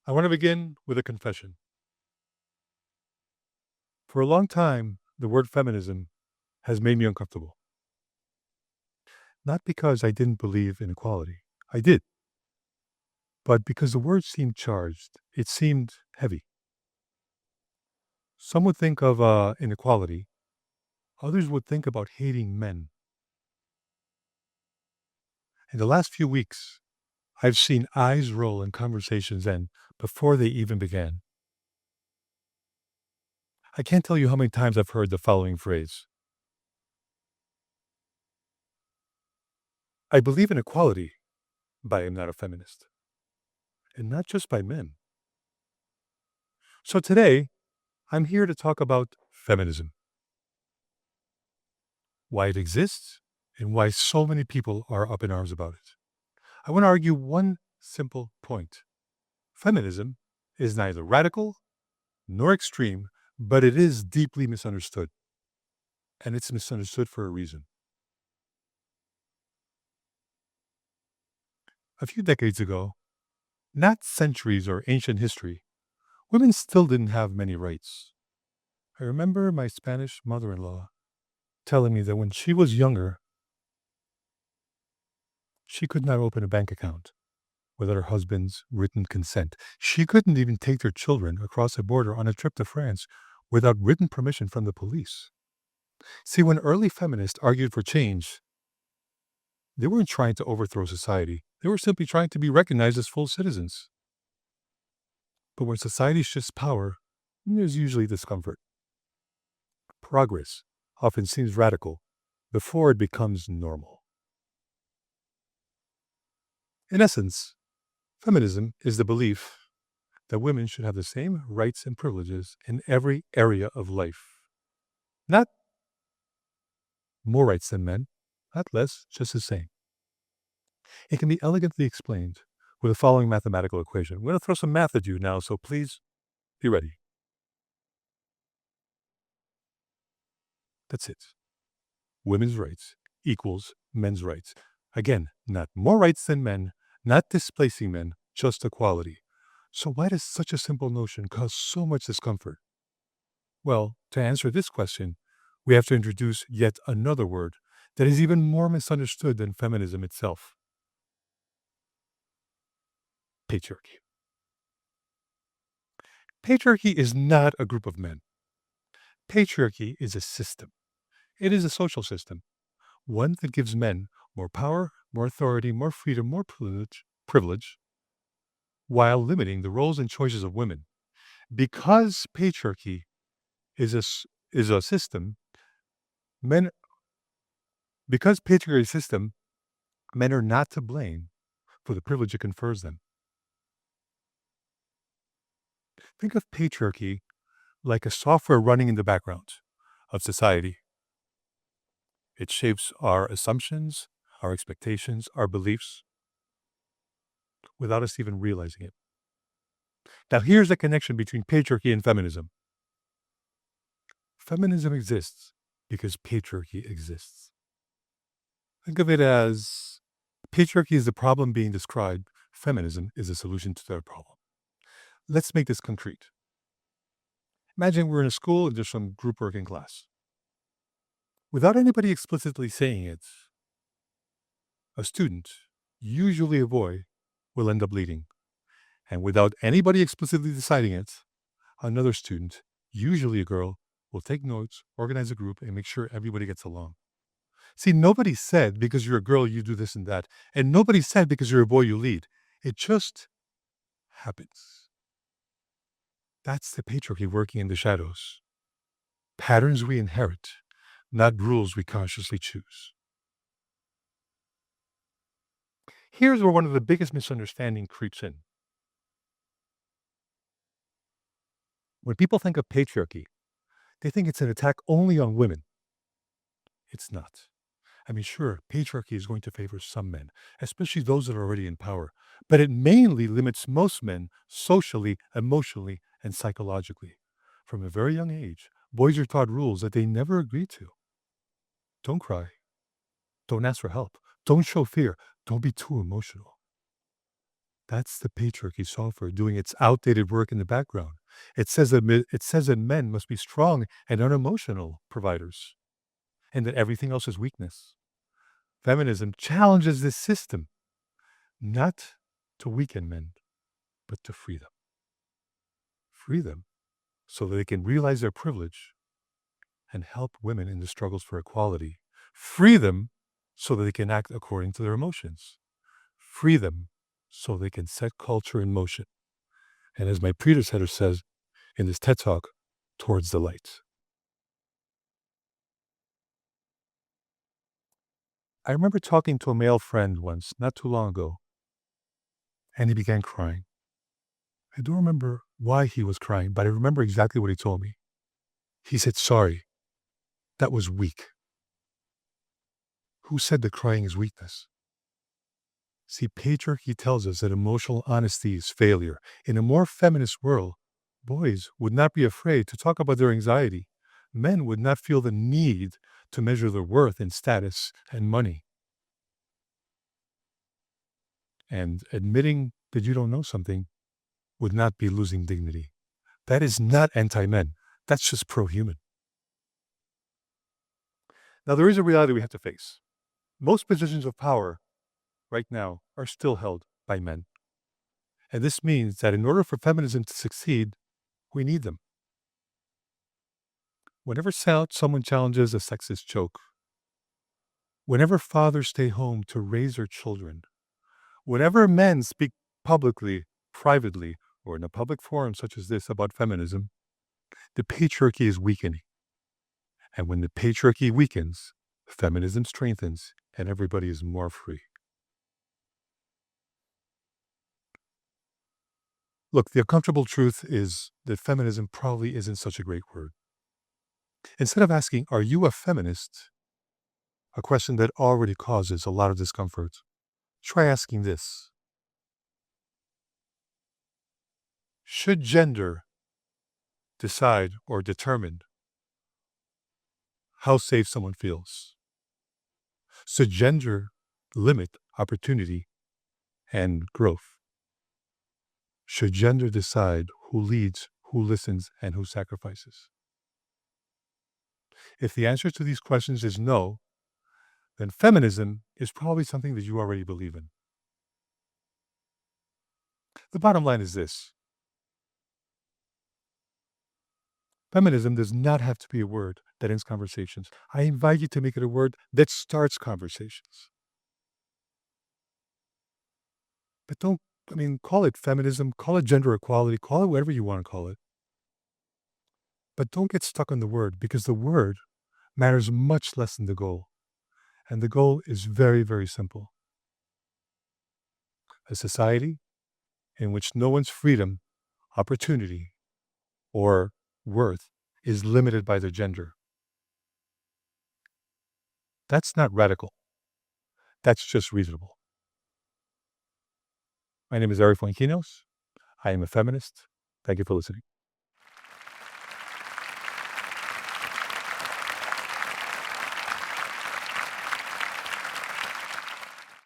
I want to begin with a confession. For a long time, the word feminism has made me uncomfortable. Not because I didn't believe in equality. I did. But because the word seemed charged. It seemed heavy. Some would think of inequality. Others would think about hating men. In the last few weeks, I've seen eyes roll and conversations end before they even began. I can't tell you how many times I've heard the following phrase. I believe in equality, but I am not a feminist. And not just by men. So today, I'm here to talk about feminism, why it exists, and why so many people are up in arms about it. I want to argue one simple point. Feminism is neither radical nor extreme, but it is deeply misunderstood. And it's misunderstood for a reason. A few decades ago, not centuries or ancient history, women still didn't have many rights. I remember my Spanish mother-in-law telling me that when she was younger, she could not open a bank account without her husband's written consent. She couldn't even take their children across the border on a trip to France without written permission from the police. See, when early feminists argued for change, they weren't trying to overthrow society. They were simply trying to be recognized as full citizens. But when society shifts power, there's usually discomfort. Progress often seems radical before it becomes normal. In essence, feminism is the belief that women should have the same rights and privileges in every area of life. Not more rights than men, not less, just the same. It can be elegantly explained with the following mathematical equation. I'm going to throw some math at you now, so please be ready. That's it. Women's rights equals men's rights. Again, not more rights than men, not displacing men, just equality. So why does such a simple notion cause so much discomfort? Well, to answer this question, we have to introduce yet another word that is even more misunderstood than feminism itself. Patriarchy. Patriarchy is not a group of men. Patriarchy is a system. It is a social system, one that gives men more power, more authority, more freedom, more privilege, while limiting the roles and choices of women. Because patriarchy is a system, men because patriarchy is a system, men are not to blame for the privilege it confers them. Think of patriarchy like a software running in the background of society. It shapes our assumptions, our expectations, our beliefs, without us even realizing it. Now, here's the connection between patriarchy and feminism. Feminism exists because patriarchy exists. Think of it as patriarchy is the problem being described. Feminism is the solution to that problem. Let's make this concrete. Imagine we're in a school and there's some group work in class. Without anybody explicitly saying it, a student, usually a boy, will end up leading. And without anybody explicitly deciding it, another student, usually a girl, will take notes, organize a group, and make sure everybody gets along. See, nobody said because you're a girl, you do this and that. And nobody said because you're a boy, you lead. It just happens. That's the patriarchy working in the shadows. Patterns we inherit, not rules we consciously choose. Here's where one of the biggest misunderstandings creeps in. When people think of patriarchy, they think it's an attack only on women. It's not. I mean, sure, patriarchy is going to favor some men, especially those that are already in power, but it mainly limits most men socially, emotionally, and psychologically. From a very young age, boys are taught rules that they never agreed to. Don't cry. Don't ask for help. Don't show fear. Don't be too emotional. That's the patriarchy software doing its outdated work in the background. It says that men must be strong and unemotional providers, and that everything else is weakness. Feminism challenges this system, not to weaken men, but to free them. Free them so that they can realize their privilege and help women in the struggles for equality. Free them so that they can act according to their emotions. Free them so they can set culture in motion. And as my predecessor says in this TED Talk, towards the light. I remember talking to a male friend once, not too long ago, and he began crying. I don't remember why he was crying, but I remember exactly what he told me. He said, "Sorry, that was weak." Who said that crying is weakness? See, patriarchy tells us that emotional honesty is failure. In a more feminist world, boys would not be afraid to talk about their anxiety. Men would not feel the need to measure their worth in status and money. And admitting that you don't know something would not be losing dignity. That is not anti-men. That's just pro-human. Now, there is a reality we have to face. Most positions of power right now are still held by men. And this means that in order for feminism to succeed, we need them. Whenever someone challenges a sexist joke, whenever fathers stay home to raise their children, whenever men speak publicly, privately, or in a public forum such as this about feminism, the patriarchy is weakening. And when the patriarchy weakens, feminism strengthens and everybody is more free. Look, the uncomfortable truth is that feminism probably isn't such a great word. Instead of asking, "Are you a feminist?" a question that already causes a lot of discomfort, try asking this: should gender decide or determine how safe someone feels? Should gender limit opportunity and growth? Should gender decide who leads, who listens, and who sacrifices? If the answer to these questions is no, then feminism is probably something that you already believe in. The bottom line is this: feminism does not have to be a word that ends conversations. I invite you to make it a word that starts conversations. But call it feminism, call it gender equality, call it whatever you want to call it. But don't get stuck on the word, because the word matters much less than the goal. And the goal is very, very simple: a society in which no one's freedom, opportunity, or worth is limited by their gender. That's not radical. That's just reasonable. My name is Foinquinos. I am a feminist. Thank you for listening.